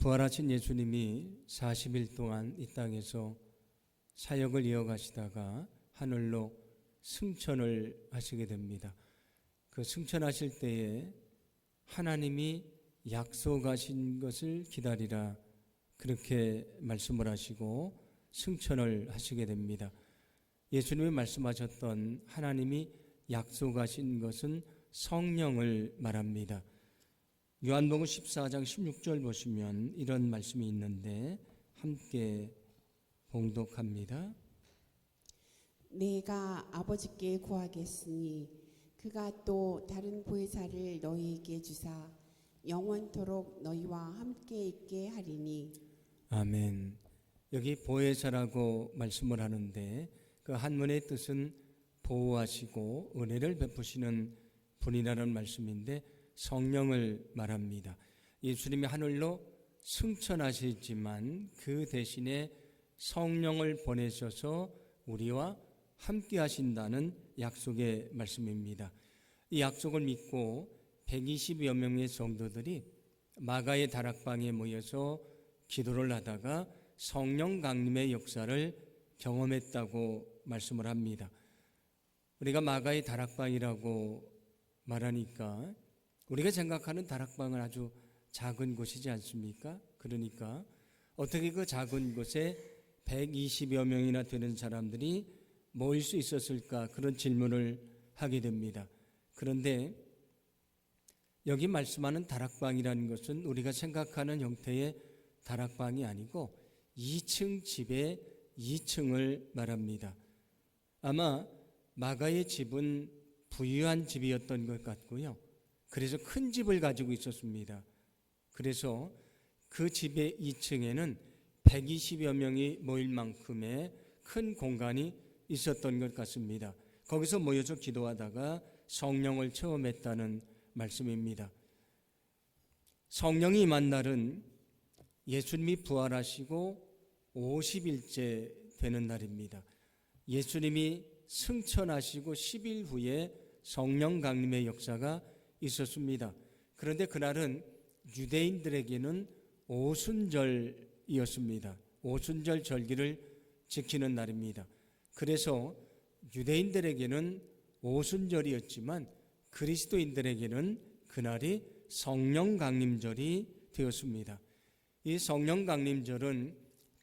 부활하신 예수님이 40일 동안 이 땅에서 사역을 이어가시다가 하늘로 승천을 하시게 됩니다. 그 승천하실 때에 하나님이 약속하신 것을 기다리라, 그렇게 말씀을 하시고 승천을 하시게 됩니다. 예수님이 말씀하셨던 하나님이 약속하신 것은 성령을 말합니다. 요한복음 14장 16절 보시면 이런 말씀이 있는데 함께 봉독합니다. 내가 아버지께 구하겠으니 그가 또 다른 보혜사를 너희에게 주사 영원토록 너희와 함께 있게 하리니. 아멘. 여기 보혜사라고 말씀을 하는데 그 한문의 뜻은 보호하시고 은혜를 베푸시는 분이라는 말씀인데 성령을 말합니다. 예수님이 하늘로 승천하시지만 그 대신에 성령을 보내셔서 우리와 함께 하신다는 약속의 말씀입니다. 이 약속을 믿고 120여 명의 성도들이 마가의 다락방에 모여서 기도를 하다가 성령 강림의 역사를 경험했다고 말씀을 합니다. 우리가 마가의 다락방이라고 말하니까 우리가 생각하는 다락방은 아주 작은 곳이지 않습니까? 그러니까 어떻게 그 작은 곳에 120여 명이나 되는 사람들이 모일 수 있었을까, 그런 질문을 하게 됩니다. 그런데 여기 말씀하는 다락방이라는 것은 우리가 생각하는 형태의 다락방이 아니고 2층 집의 2층을 말합니다. 아마 마가의 집은 부유한 집이었던 것 같고요. 그래서 큰 집을 가지고 있었습니다. 그래서 그 집의 2층에는 120여 명이 모일 만큼의 큰 공간이 있었던 것 같습니다. 거기서 모여서 기도하다가 성령을 체험했다는 말씀입니다. 성령이 임한 날은 예수님이 부활하시고 50일째 되는 날입니다. 예수님이 승천하시고 10일 후에 성령 강림의 역사가 있었습니다. 그런데 그날은 유대인들에게는 오순절이었습니다. 오순절 절기를 지키는 날입니다. 그래서 유대인들에게는 오순절이었지만 그리스도인들에게는 그날이 성령 강림절이 되었습니다. 이 성령 강림절은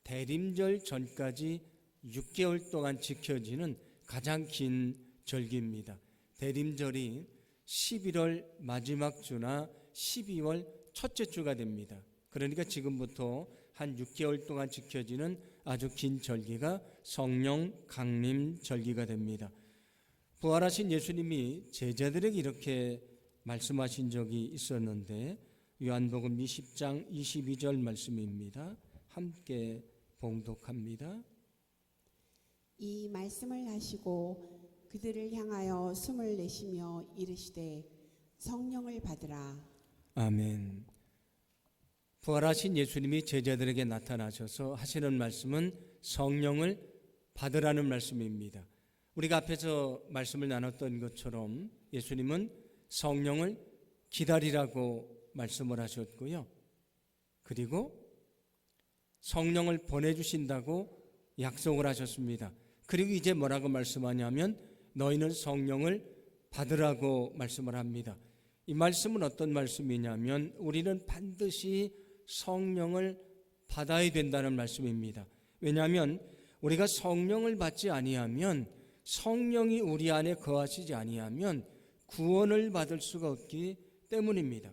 대림절 전까지 6개월 동안 지켜지는 가장 긴 절기입니다. 대림절이 11월 마지막 주나 12월 첫째 주가 됩니다. 그러니까 지금부터 한 6개월 동안 지켜지는 아주 긴 절기가 성령 강림 절기가 됩니다. 부활하신 예수님이 제자들에게 이렇게 말씀하신 적이 있었는데 요한복음 20장 22절 말씀입니다. 함께 봉독합니다. 이 말씀을 하시고 그들을 향하여 숨을 내쉬며 이르시되 성령을 받으라. 아멘. 부활하신 예수님이 제자들에게 나타나셔서 하시는 말씀은 성령을 받으라는 말씀입니다. 우리가 앞에서 말씀을 나눴던 것처럼 예수님은 성령을 기다리라고 말씀을 하셨고요. 그리고 성령을 보내주신다고 약속을 하셨습니다. 그리고 이제 뭐라고 말씀하냐면 너희는 성령을 받으라고 말씀을 합니다. 이 말씀은 어떤 말씀이냐면 우리는 반드시 성령을 받아야 된다는 말씀입니다. 왜냐하면 우리가 성령을 받지 아니하면, 성령이 우리 안에 거하시지 아니하면 구원을 받을 수가 없기 때문입니다.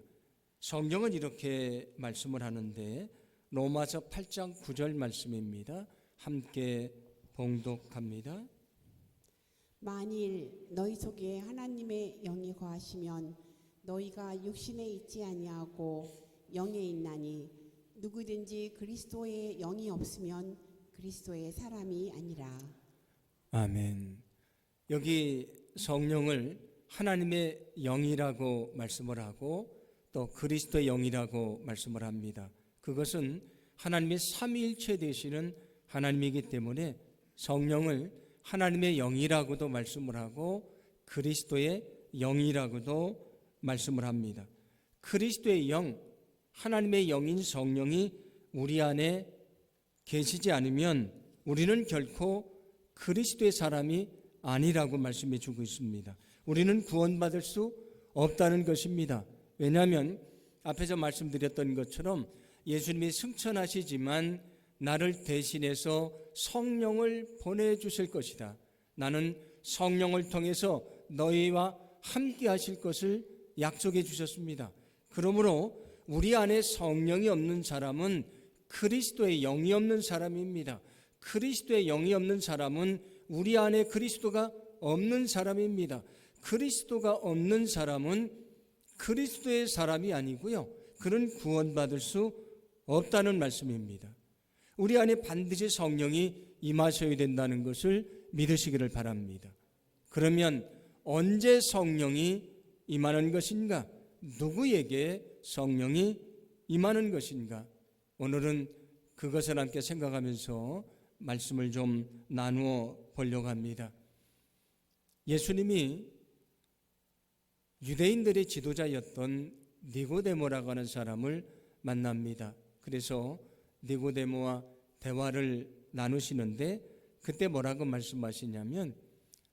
성경은 이렇게 말씀을 하는데 로마서 8장 9절 말씀입니다. 함께 봉독합니다. 만일 너희 속에 하나님의 영이 거하시면 너희가 육신에 있지 아니하고 영에 있나니 누구든지 그리스도의 영이 없으면 그리스도의 사람이 아니라. 아멘. 여기 성령을 하나님의 영이라고 말씀을 하고 또 그리스도의 영이라고 말씀을 합니다. 그것은 하나님의 삼위일체 되시는 하나님이기 때문에 성령을 하나님의 영이라고도 말씀을 하고 그리스도의 영이라고도 말씀을 합니다. 그리스도의 영, 하나님의 영인 성령이 우리 안에 계시지 않으면 우리는 결코 그리스도의 사람이 아니라고 말씀해 주고 있습니다. 우리는 구원받을 수 없다는 것입니다. 왜냐하면 앞에서 말씀드렸던 것처럼 예수님이 승천하시지만 나를 대신해서 성령을 보내주실 것이다. 나는 성령을 통해서 너희와 함께 하실 것을 약속해 주셨습니다. 그러므로 우리 안에 성령이 없는 사람은 그리스도의 영이 없는 사람입니다. 그리스도의 영이 없는 사람은 우리 안에 그리스도가 없는 사람입니다. 그리스도가 없는 사람은 그리스도의 사람이 아니고요. 그는 구원받을 수 없다는 말씀입니다. 우리 안에 반드시 성령이 임하셔야 된다는 것을 믿으시기를 바랍니다. 그러면 언제 성령이 임하는 것인가? 누구에게 성령이 임하는 것인가? 오늘은 그것을 함께 생각하면서 말씀을 좀 나누어 보려고 합니다. 예수님이 유대인들의 지도자였던 니고데모라고 하는 사람을 만납니다. 그래서 니고데모와 대화를 나누시는데 그때 뭐라고 말씀하시냐면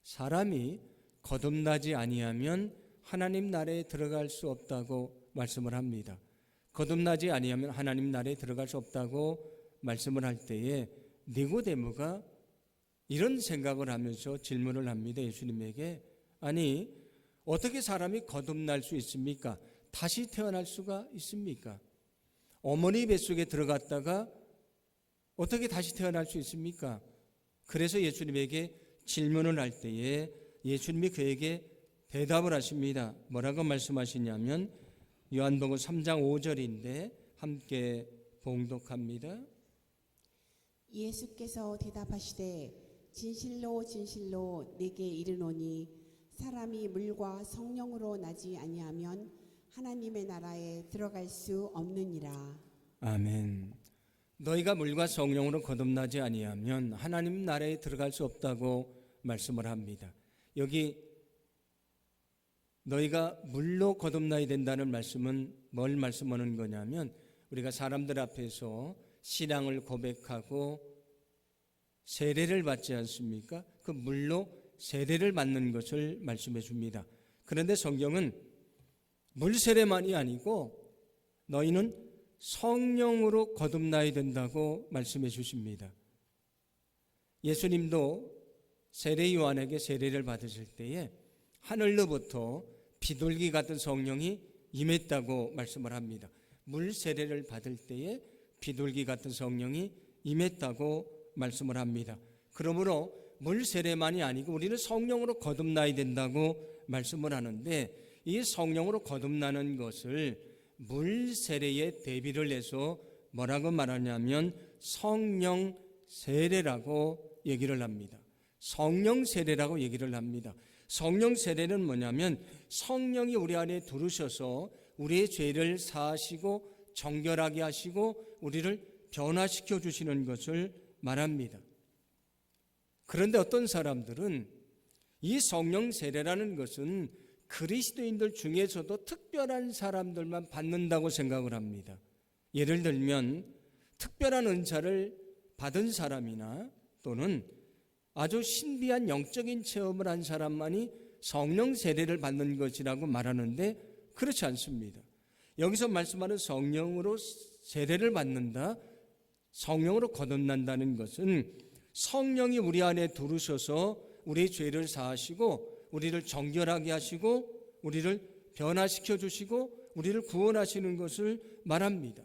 사람이 거듭나지 아니하면 하나님 나라에 들어갈 수 없다고 말씀을 합니다. 거듭나지 아니하면 하나님 나라에 들어갈 수 없다고 말씀을 할 때에 니고데모가 이런 생각을 하면서 질문을 합니다. 예수님에게. 아니, 어떻게 사람이 거듭날 수 있습니까? 다시 태어날 수가 있습니까? 어머니 뱃속에 들어갔다가 어떻게 다시 태어날 수 있습니까? 그래서 예수님에게 질문을 할 때에 예수님이 그에게 대답을 하십니다. 뭐라고 말씀하시냐면 요한복음 3장 5절인데 함께 봉독합니다. 예수께서 대답하시되 진실로 진실로 네게 이르노니 사람이 물과 성령으로 나지 아니하면 하나님의 나라에 들어갈 수 없느니라. 아멘. 너희가 물과 성령으로 거듭나지 아니하면 하나님 나라에 들어갈 수 없다고 말씀을 합니다. 여기 너희가 물로 거듭나야 된다는 말씀은 뭘 말씀하는 거냐면 우리가 사람들 앞에서 신앙을 고백하고 세례를 받지 않습니까? 그 물로 세례를 받는 것을 말씀해 줍니다. 그런데 성경은 물 세례만이 아니고 너희는 성령으로 거듭나야 된다고 말씀해 주십니다. 예수님도 세례 요한에게 세례를 받으실 때에 하늘로부터 비둘기 같은 성령이 임했다고 말씀을 합니다. 물 세례를 받을 때에 비둘기 같은 성령이 임했다고 말씀을 합니다. 그러므로 물 세례만이 아니고 우리는 성령으로 거듭나야 된다고 말씀을 하는데 이 성령으로 거듭나는 것을 물 세례에 대비를 해서 뭐라고 말하냐면 성령 세례라고 얘기를 합니다. 성령 세례라고 얘기를 합니다. 성령 세례는 뭐냐면 성령이 우리 안에 들어오셔서 우리의 죄를 사하시고 정결하게 하시고 우리를 변화시켜 주시는 것을 말합니다. 그런데 어떤 사람들은 이 성령 세례라는 것은 그리스도인들 중에서도 특별한 사람들만 받는다고 생각을 합니다. 예를 들면 특별한 은사를 받은 사람이나 또는 아주 신비한 영적인 체험을 한 사람만이 성령 세례를 받는 것이라고 말하는데 그렇지 않습니다. 여기서 말씀하는 성령으로 세례를 받는다, 성령으로 거듭난다는 것은 성령이 우리 안에 들어오셔서 우리의 죄를 사하시고 우리를 정결하게 하시고 우리를 변화시켜 주시고 우리를 구원하시는 것을 말합니다.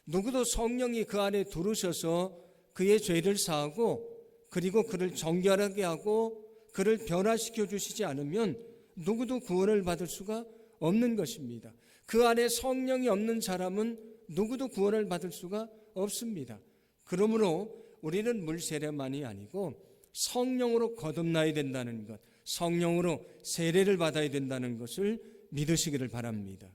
누구도 성령이 그 안에 들어오셔서 그의 죄를 사하고 그리고 그를 정결하게 하고 그를 변화시켜 주시지 않으면 누구도 구원을 받을 수가 없는 것입니다. 그 안에 성령이 없는 사람은 누구도 구원을 받을 수가 없습니다. 그러므로 우리는 물 세례만이 아니고 성령으로 거듭나야 된다는 것, 성령으로 세례를 받아야 된다는 것을 믿으시기를 바랍니다.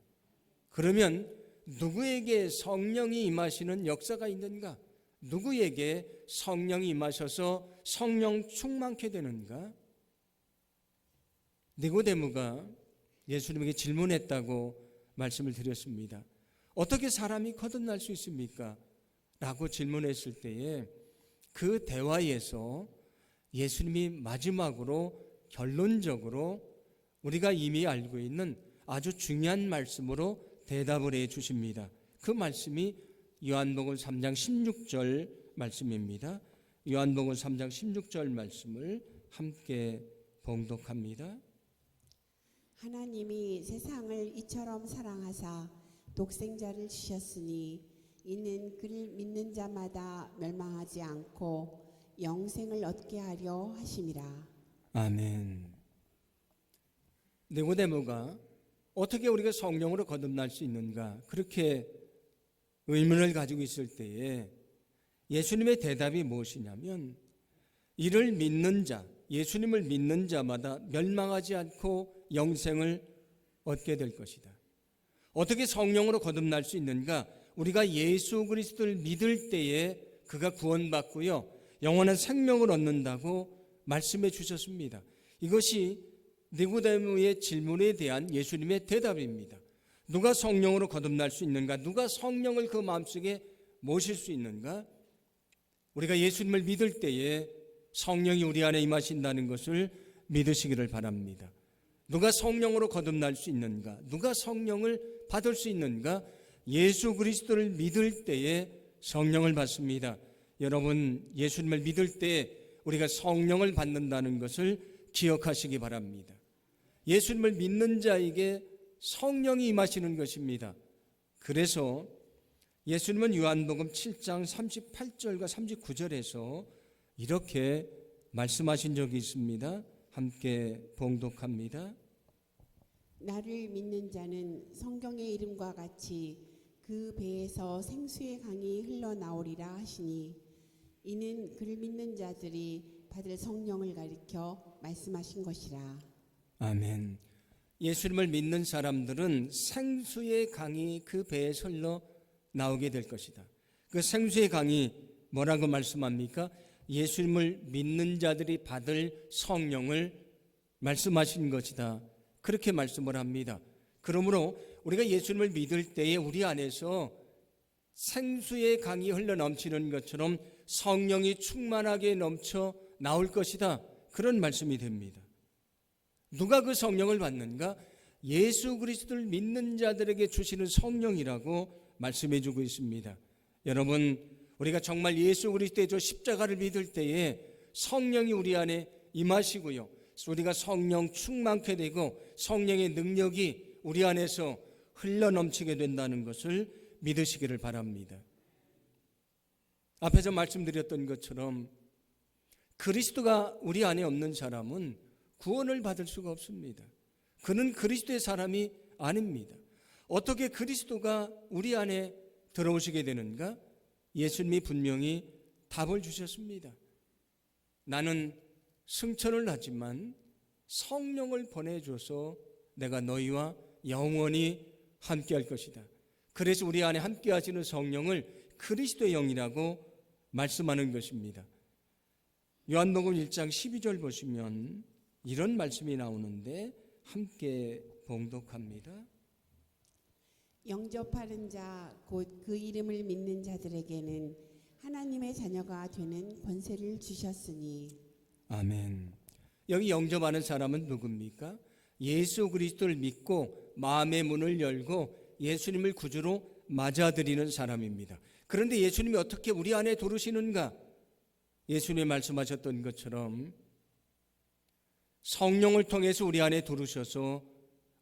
그러면 누구에게 성령이 임하시는 역사가 있는가? 누구에게 성령이 임하셔서 성령 충만케 되는가? 니고데모가 예수님에게 질문했다고 말씀을 드렸습니다. 어떻게 사람이 거듭날 수 있습니까? 라고 질문했을 때에 그 대화에서 예수님이 마지막으로 결론적으로 우리가 이미 알고 있는 아주 중요한 말씀으로 대답을 해 주십니다. 그 말씀이 요한복음 3장 16절 말씀입니다. 요한복음 3장 16절 말씀을 함께 봉독합니다. 하나님이 세상을 이처럼 사랑하사 독생자를 주셨으니 이는 그를 믿는 자마다 멸망하지 않고 영생을 얻게 하려 하심이라. 아멘. 니고데모가 어떻게 우리가 성령으로 거듭날 수 있는가 그렇게 의문을 가지고 있을 때에 예수님의 대답이 무엇이냐면 이를 믿는 자, 예수님을 믿는 자마다 멸망하지 않고 영생을 얻게 될 것이다. 어떻게 성령으로 거듭날 수 있는가? 우리가 예수 그리스도를 믿을 때에 그가 구원받고요 영원한 생명을 얻는다고 말씀해 주셨습니다. 이것이 니고데모의 질문에 대한 예수님의 대답입니다. 누가 성령으로 거듭날 수 있는가? 누가 성령을 그 마음속에 모실 수 있는가? 우리가 예수님을 믿을 때에 성령이 우리 안에 임하신다는 것을 믿으시기를 바랍니다. 누가 성령으로 거듭날 수 있는가? 누가 성령을 받을 수 있는가? 예수 그리스도를 믿을 때에 성령을 받습니다. 여러분, 예수님을 믿을 때에 우리가 성령을 받는다는 것을 기억하시기 바랍니다. 예수님을 믿는 자에게 성령이 임하시는 것입니다. 그래서 예수님은 요한복음 7장 38절과 39절에서 이렇게 말씀하신 적이 있습니다. 함께 봉독합니다. 나를 믿는 자는 성경의 이름과 같이 그 배에서 생수의 강이 흘러나오리라 하시니 이는 그를 믿는 자들이 받을 성령을 가리켜 말씀하신 것이라. 아멘. 예수님을 믿는 사람들은 생수의 강이 그 배에서 흘러 나오게 될 것이다. 그 생수의 강이 뭐라고 말씀합니까? 예수님을 믿는 자들이 받을 성령을 말씀하신 것이다. 그렇게 말씀을 합니다. 그러므로 우리가 예수님을 믿을 때에 우리 안에서 생수의 강이 흘러넘치는 것처럼 성령이 충만하게 넘쳐 나올 것이다. 그런 말씀이 됩니다. 누가 그 성령을 받는가? 예수 그리스도를 믿는 자들에게 주시는 성령이라고 말씀해 주고 있습니다. 여러분, 우리가 정말 예수 그리스도의 저 십자가를 믿을 때에 성령이 우리 안에 임하시고요, 우리가 성령 충만케 되고 성령의 능력이 우리 안에서 흘러넘치게 된다는 것을 믿으시기를 바랍니다. 앞에서 말씀드렸던 것처럼 그리스도가 우리 안에 없는 사람은 구원을 받을 수가 없습니다. 그는 그리스도의 사람이 아닙니다. 어떻게 그리스도가 우리 안에 들어오시게 되는가? 예수님이 분명히 답을 주셨습니다. 나는 승천을 하지만 성령을 보내줘서 내가 너희와 영원히 함께할 것이다. 그래서 우리 안에 함께 하시는 성령을 그리스도의 영이라고 말씀하는 것입니다. 요한복음 1장 12절 보시면 이런 말씀이 나오는데 함께 봉독합니다. 영접하는 자 곧 그 이름을 믿는 자들에게는 하나님의 자녀가 되는 권세를 주셨으니. 아멘. 여기 영접하는 사람은 누굽니까? 예수 그리스도를 믿고 마음의 문을 열고 예수님을 구주로 맞아들이는 사람입니다. 그런데 예수님이 어떻게 우리 안에 들어오시는가? 예수님이 말씀하셨던 것처럼 성령을 통해서 우리 안에 들어오셔서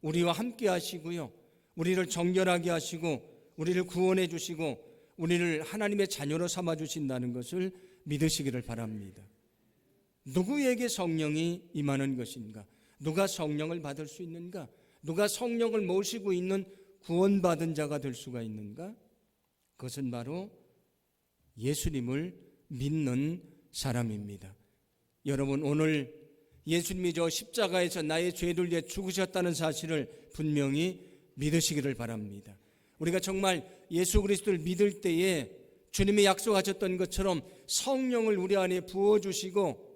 우리와 함께 하시고요, 우리를 정결하게 하시고 우리를 구원해 주시고 우리를 하나님의 자녀로 삼아 주신다는 것을 믿으시기를 바랍니다. 누구에게 성령이 임하는 것인가? 누가 성령을 받을 수 있는가? 누가 성령을 모시고 있는 구원받은 자가 될 수가 있는가? 그것은 바로 예수님을 믿는 사람입니다. 여러분, 오늘 예수님이 저 십자가에서 나의 죄를 위해 죽으셨다는 사실을 분명히 믿으시기를 바랍니다. 우리가 정말 예수 그리스도를 믿을 때에 주님이 약속하셨던 것처럼 성령을 우리 안에 부어주시고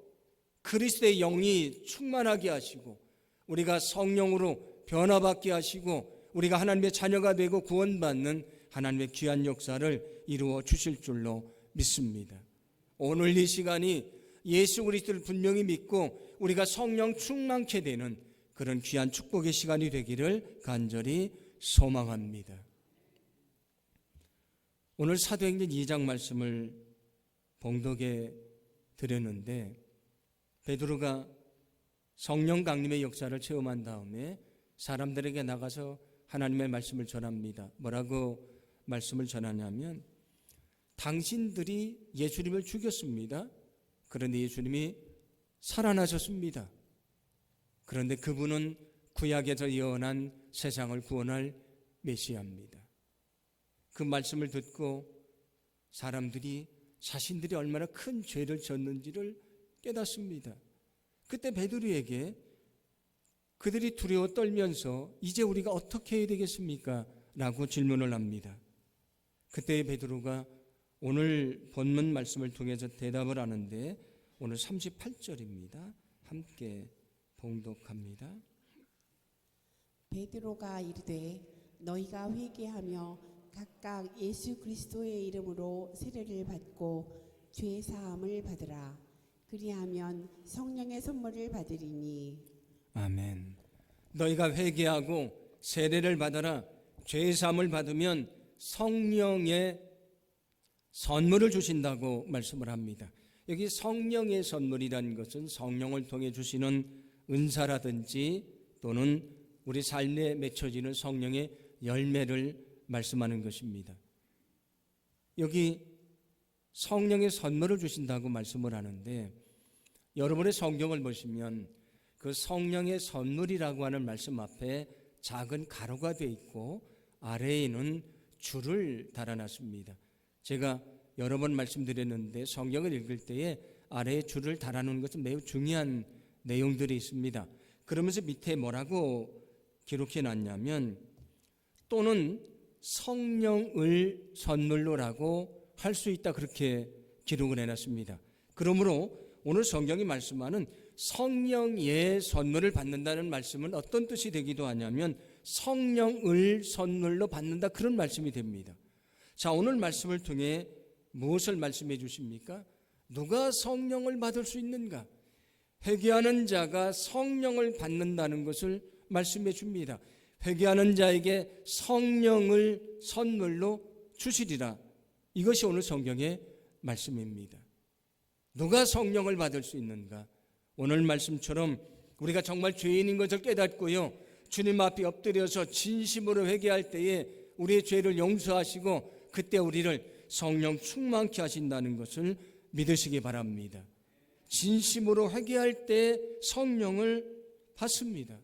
그리스도의 영이 충만하게 하시고 우리가 성령으로 변화받게 하시고 우리가 하나님의 자녀가 되고 구원받는 하나님의 귀한 역사를 이루어 주실 줄로 믿습니다. 오늘 이 시간이 예수 그리스도를 분명히 믿고 우리가 성령 충만케 되는 그런 귀한 축복의 시간이 되기를 간절히 소망합니다. 오늘 사도행전 2장 말씀을 봉독해 드렸는데, 베드로가 성령 강림의 역사를 체험한 다음에 사람들에게 나가서 하나님의 말씀을 전합니다. 뭐라고 말씀을 전하냐면, 당신들이 예수님을 죽였습니다. 그런데 예수님이 살아나셨습니다. 그런데 그분은 구약에서 예언한 세상을 구원할 메시아입니다. 그 말씀을 듣고 사람들이 자신들이 얼마나 큰 죄를 졌는지를 깨닫습니다. 그때 베드로에게 그들이 두려워 떨면서 이제 우리가 어떻게 해야 되겠습니까? 라고 질문을 합니다. 그때 베드로가 오늘 본문 말씀을 통해서 대답을 하는데, 오늘 38절입니다. 함께 봉독합니다. 베드로가 이르되 너희가 회개하며 각각 예수 그리스도의 이름으로 세례를 받고 죄 사함을 받으라. 그리하면 성령의 선물을 받으리니. 아멘. 너희가 회개하고 세례를 받아라. 죄 사함을 받으면 성령의 선물을 주신다고 말씀을 합니다. 여기 성령의 선물이라는 것은 성령을 통해 주시는 은사라든지 또는 우리 삶에 맺혀지는 성령의 열매를 말씀하는 것입니다. 여기 성령의 선물을 주신다고 말씀을 하는데, 여러분의 성경을 보시면 그 성령의 선물이라고 하는 말씀 앞에 작은 가로가 되어 있고 아래에는 줄을 달아놨습니다. 제가 여러 번 말씀드렸는데 성경을 읽을 때에 아래에 줄을 달아놓는 것은 매우 중요한 내용들이 있습니다. 그러면서 밑에 뭐라고 기록해 놨냐면, 또는 성령을 선물로라고 할 수 있다, 그렇게 기록을 해놨습니다. 그러므로 오늘 성경이 말씀하는 성령의 선물을 받는다는 말씀은 어떤 뜻이 되기도 하냐면 성령을 선물로 받는다, 그런 말씀이 됩니다. 자, 오늘 말씀을 통해 무엇을 말씀해 주십니까? 누가 성령을 받을 수 있는가? 회개하는 자가 성령을 받는다는 것을 말씀해 줍니다. 회개하는 자에게 성령을 선물로 주시리라. 이것이 오늘 성경의 말씀입니다. 누가 성령을 받을 수 있는가? 오늘 말씀처럼 우리가 정말 죄인인 것을 깨닫고요, 주님 앞에 엎드려서 진심으로 회개할 때에 우리의 죄를 용서하시고 그때 우리를 성령 충만케 하신다는 것을 믿으시기 바랍니다. 진심으로 회개할 때 성령을 받습니다.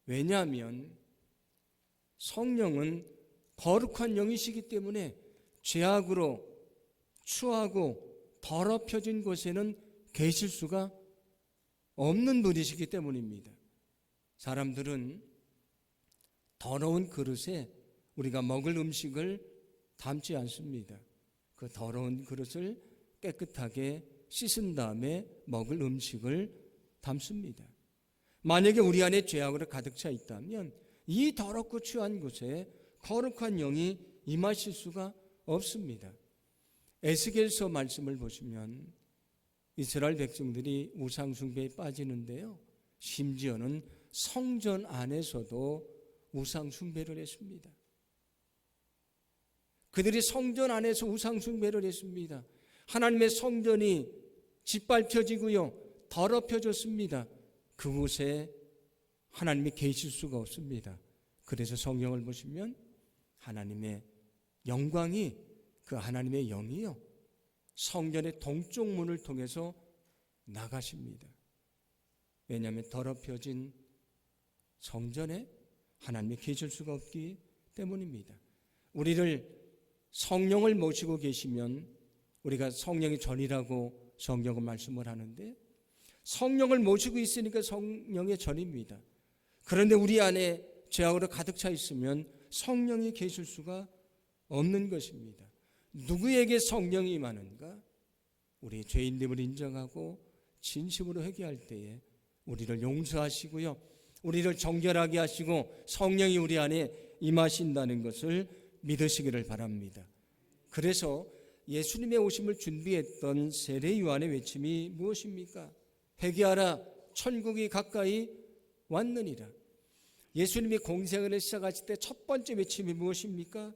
왜냐하면 성령은 거룩한 영이시기 때문에 죄악으로 추하고 더럽혀진 곳에는 계실 수가 없는 분이시기 때문입니다. 사람들은 더러운 그릇에 우리가 먹을 음식을 담지 않습니다. 그 더러운 그릇을 깨끗하게 씻은 다음에 먹을 음식을 담습니다. 만약에 우리 안에 죄악으로 가득 차 있다면 이 더럽고 추한 곳에 거룩한 영이 임하실 수가 없습니다. 에스겔서 말씀을 보시면 이스라엘 백성들이 우상 숭배에 빠지는데요, 심지어는 성전 안에서도 우상 숭배를 했습니다. 그들이 성전 안에서 우상 숭배를 했습니다. 하나님의 성전이 짓밟혀지고요, 더럽혀졌습니다. 그곳에 하나님이 계실 수가 없습니다. 그래서 성경을 보시면 하나님의 영광이, 그 하나님의 영이요, 성전의 동쪽 문을 통해서 나가십니다. 왜냐하면 더럽혀진 성전에 하나님이 계실 수가 없기 때문입니다. 우리를 성령을 모시고 계시면 우리가 성령의 전이라고 성경은 말씀을 하는데, 성령을 모시고 있으니까 성령의 전입니다. 그런데 우리 안에 죄악으로 가득 차 있으면 성령이 계실 수가 없는 것입니다. 누구에게 성령이 임하는가? 우리의 죄인됨을 인정하고 진심으로 회개할 때에 우리를 용서하시고요, 우리를 정결하게 하시고 성령이 우리 안에 임하신다는 것을 믿으시기를 바랍니다. 그래서 예수님의 오심을 준비했던 세례 요한의 외침이 무엇입니까? 회개하라, 천국이 가까이 왔느니라. 예수님이 공생을 시작하실 때 첫 번째 외침이 무엇입니까?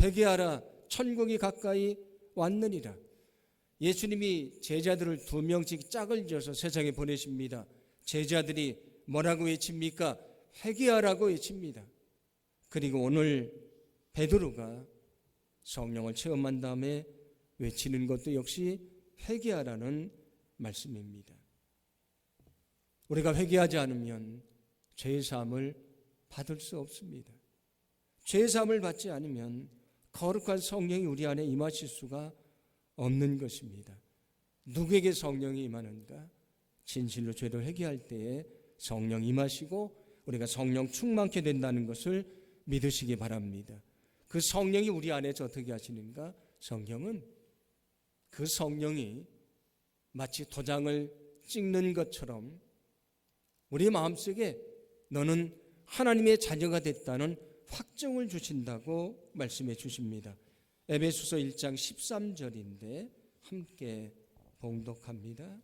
회개하라, 천국이 가까이 왔느니라. 예수님이 제자들을 2명씩 짝을 지어서 세상에 보내십니다. 제자들이 뭐라고 외칩니까? 회개하라고 외칩니다. 그리고 오늘 베드로가 성령을 체험한 다음에 외치는 것도 역시 회개하라는 말씀입니다. 우리가 회개하지 않으면 죄의 사함을 받을 수 없습니다. 죄의 사함을 받지 않으면 거룩한 성령이 우리 안에 임하실 수가 없는 것입니다. 누구에게 성령이 임하는가? 진실로 죄를 회개할 때에 성령 임하시고 우리가 성령 충만케 된다는 것을 믿으시기 바랍니다. 그 성령이 우리 안에서 어떻게 하시는가? 성경은 그 성령이 마치 도장을 찍는 것처럼 우리 마음속에 너는 하나님의 자녀가 됐다는 확증을 주신다고 말씀해 주십니다. 에베소서 1장 13절인데 함께 봉독합니다.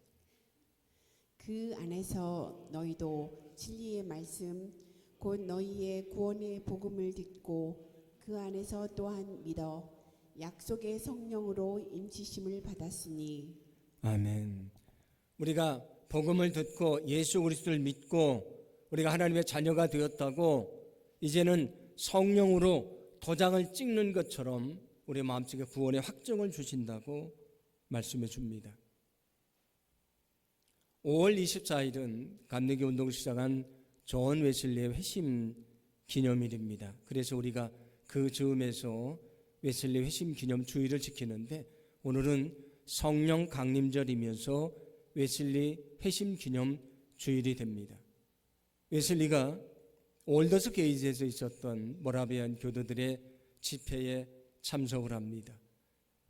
그 안에서 너희도 진리의 말씀 곧 너희의 구원의 복음을 듣고 그 안에서 또한 믿어 약속의 성령으로 임치심을 받았으니. 아멘. 우리가 복음을 듣고 예수 그리스도를 믿고 우리가 하나님의 자녀가 되었다고 이제는 성령으로 도장을 찍는 것처럼 우리 마음속에 구원의 확정을 주신다고 말씀해 줍니다. 5월 24일은 감리교 운동을 시작한 존 웨슬리의 회심 기념일입니다. 그래서 우리가 그 즈음에서 웨슬리 회심 기념 주일을 지키는데 오늘은 성령 강림절이면서 웨슬리 회심 기념 주일이 됩니다. 웨슬리가 올더스 게이지에서 있었던 모라비안 교도들의 집회에 참석을 합니다.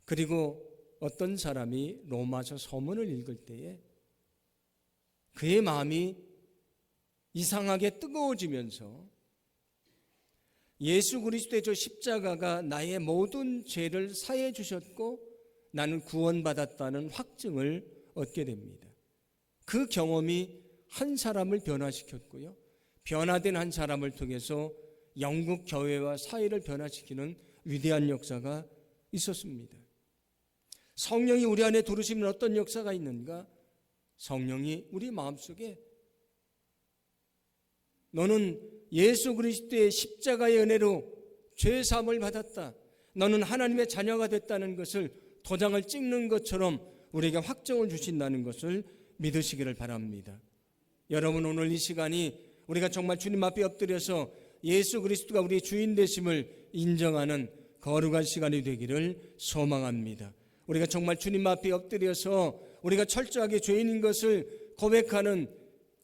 그리고 어떤 사람이 로마서 서문을 읽을 때에 그의 마음이 이상하게 뜨거워지면서 예수 그리스도의 저 십자가가 나의 모든 죄를 사해 주셨고 나는 구원받았다는 확증을 얻게 됩니다. 그 경험이 한 사람을 변화시켰고요. 변화된 한 사람을 통해서 영국 교회와 사회를 변화시키는 위대한 역사가 있었습니다. 성령이 우리 안에 들어오시면 어떤 역사가 있는가? 성령이 우리 마음속에 너는 예수 그리스도의 십자가의 은혜로 죄 사함을 받았다. 너는 하나님의 자녀가 됐다는 것을 도장을 찍는 것처럼 우리에게 확정을 주신다는 것을 믿으시기를 바랍니다. 여러분, 오늘 이 시간이 우리가 정말 주님 앞에 엎드려서 예수 그리스도가 우리의 주인 되심을 인정하는 거룩한 시간이 되기를 소망합니다. 우리가 정말 주님 앞에 엎드려서 우리가 철저하게 죄인인 것을 고백하는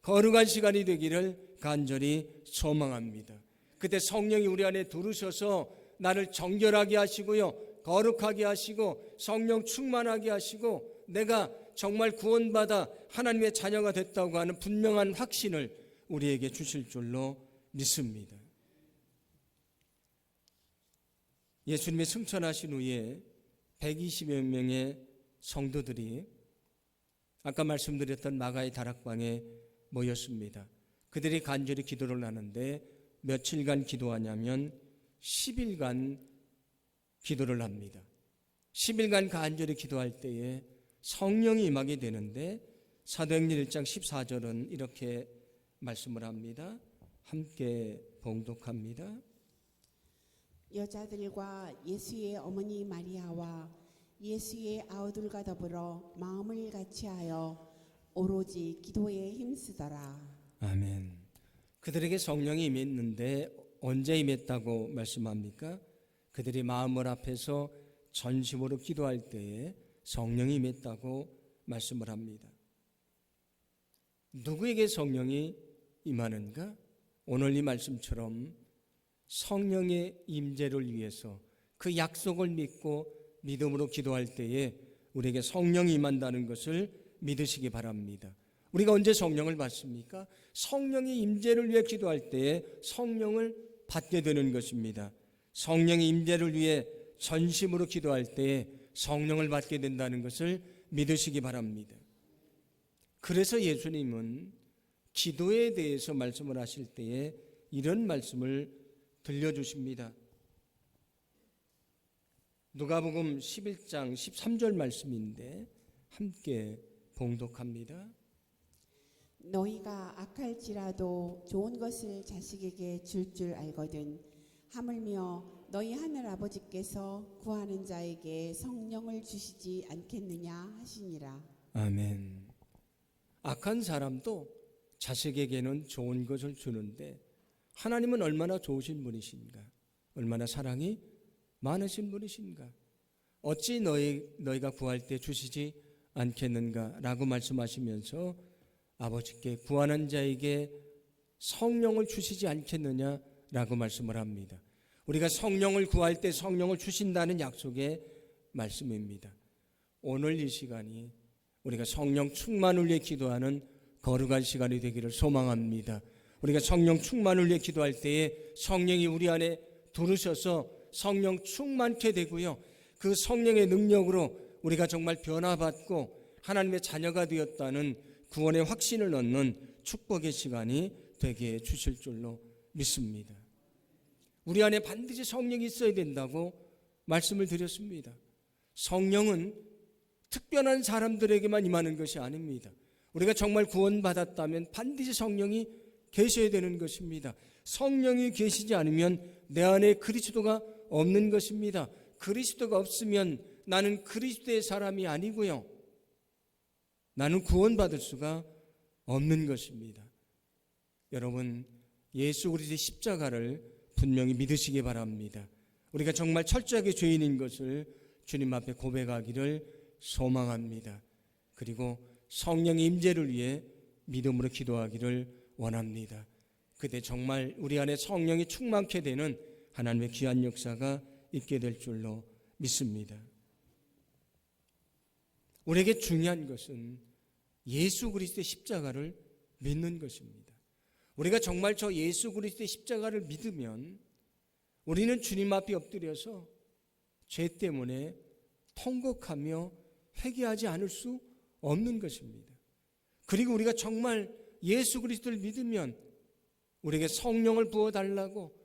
거룩한 시간이 되기를 간절히 소망합니다. 그때 성령이 우리 안에 들으셔서 나를 정결하게 하시고요, 거룩하게 하시고 성령 충만하게 하시고 내가 정말 구원받아 하나님의 자녀가 됐다고 하는 분명한 확신을 우리에게 주실 줄로 믿습니다. 예수님이 승천하신 후에 120여 명의 성도들이 아까 말씀드렸던 마가의 다락방에 모였습니다. 그들이 간절히 기도를 하는데 며칠간 기도하냐면 10일간 기도를 합니다. 10일간 간절히 기도할 때에 성령이 임하게 되는데 사도행전 1장 14절은 이렇게 말씀을 합니다. 함께 봉독합니다. 여자들과 예수의 어머니 마리아와 예수의 아우들과 더불어 마음을 같이하여 오로지 기도에 힘쓰더라. 아멘. 그들에게 성령이 임했는데 언제 임했다고 말씀합니까? 그들이 마음을 합해서 전심으로 기도할 때에 성령이 임했다고 말씀을 합니다. 누구에게 성령이 임하는가? 오늘 이 말씀처럼 성령의 임재를 위해서 그 약속을 믿고 믿음으로 기도할 때에 우리에게 성령이 임한다는 것을 믿으시기 바랍니다. 우리가 언제 성령을 받습니까? 성령의 임재를 위해 기도할 때에 성령을 받게 되는 것입니다. 성령의 임재를 위해 전심으로 기도할 때에 성령을 받게 된다는 것을 믿으시기 바랍니다. 그래서 예수님은 기도에 대해서 말씀을 하실 때에 이런 말씀을 들려주십니다. 누가복음 11장 13절 말씀인데 함께 봉독합니다. 너희가 악할지라도 좋은 것을 자식에게 줄 알거든 하물며 너희 하늘 아버지께서 구하는 자에게 성령을 주시지 않겠느냐 하시니라. 아멘. 악한 사람도 자식에게는 좋은 것을 주는데 하나님은 얼마나 좋으신 분이신가, 얼마나 사랑이 많으신 분이신가, 어찌 너희가 구할 때 주시지 않겠는가 라고 말씀하시면서 아버지께 구하는 자에게 성령을 주시지 않겠느냐라고 말씀을 합니다. 우리가 성령을 구할 때 성령을 주신다는 약속의 말씀입니다. 오늘 이 시간이 우리가 성령 충만을 위해 기도하는 거룩한 시간이 되기를 소망합니다. 우리가 성령 충만을 위해 기도할 때에 성령이 우리 안에 들으셔서 성령 충만케 되고요, 그 성령의 능력으로 우리가 정말 변화받고 하나님의 자녀가 되었다는 구원의 확신을 얻는 축복의 시간이 되게 해주실 줄로 믿습니다. 우리 안에 반드시 성령이 있어야 된다고 말씀을 드렸습니다. 성령은 특별한 사람들에게만 임하는 것이 아닙니다. 우리가 정말 구원받았다면 반드시 성령이 계셔야 되는 것입니다. 성령이 계시지 않으면 내 안에 그리스도가 없는 것입니다. 그리스도가 없으면 나는 그리스도의 사람이 아니고요, 나는 구원받을 수가 없는 것입니다. 여러분, 예수 그리스도의 십자가를 분명히 믿으시기 바랍니다. 우리가 정말 철저하게 죄인인 것을 주님 앞에 고백하기를 소망합니다. 그리고 성령의 임재를 위해 믿음으로 기도하기를 원합니다. 그때 정말 우리 안에 성령이 충만케 되는 하나님의 귀한 역사가 있게 될 줄로 믿습니다. 우리에게 중요한 것은 예수 그리스도의 십자가를 믿는 것입니다. 우리가 정말 저 예수 그리스도의 십자가를 믿으면 우리는 주님 앞에 엎드려서 죄 때문에 통곡하며 회개하지 않을 수 없는 것입니다. 그리고 우리가 정말 예수 그리스도를 믿으면 우리에게 성령을 부어달라고,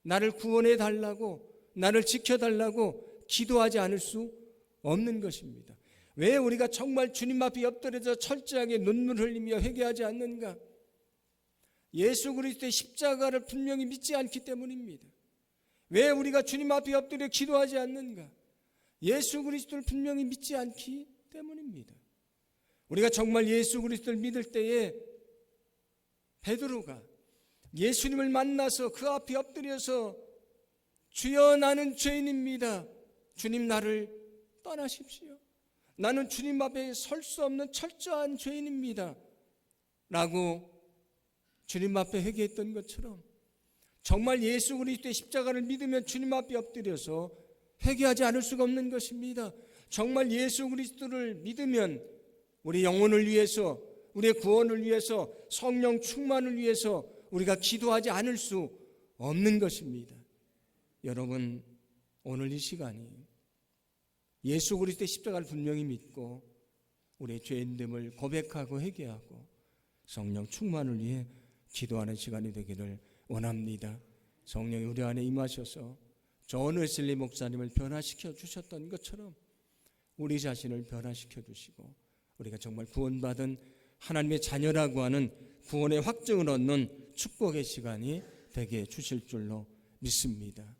나를 구원해 달라고, 나를 지켜달라고 기도하지 않을 수 없는 것입니다. 왜 우리가 정말 주님 앞에 엎드려서 철저하게 눈물 흘리며 회개하지 않는가? 예수 그리스도의 십자가를 분명히 믿지 않기 때문입니다. 왜 우리가 주님 앞에 엎드려 기도하지 않는가? 예수 그리스도를 분명히 믿지 않기 때문입니다. 우리가 정말 예수 그리스도를 믿을 때에 베드로가 예수님을 만나서 그 앞에 엎드려서 주여 나는 죄인입니다. 주님 나를 떠나십시오. 나는 주님 앞에 설 수 없는 철저한 죄인입니다. 라고 주님 앞에 회개했던 것처럼 정말 예수 그리스도의 십자가를 믿으면 주님 앞에 엎드려서 회개하지 않을 수가 없는 것입니다. 정말 예수 그리스도를 믿으면 우리 영혼을 위해서, 우리의 구원을 위해서, 성령 충만을 위해서 우리가 기도하지 않을 수 없는 것입니다. 여러분, 오늘 이 시간이 예수 그리스도의 십자가를 분명히 믿고 우리의 죄인됨을 고백하고 회개하고 성령 충만을 위해 기도하는 시간이 되기를 원합니다. 성령이 우리 안에 임하셔서 존 웨슬리 목사님을 변화시켜 주셨던 것처럼 우리 자신을 변화시켜 주시고 우리가 정말 구원받은 하나님의 자녀라고 하는 구원의 확증을 얻는 축복의 시간이 되게 해주실 줄로 믿습니다.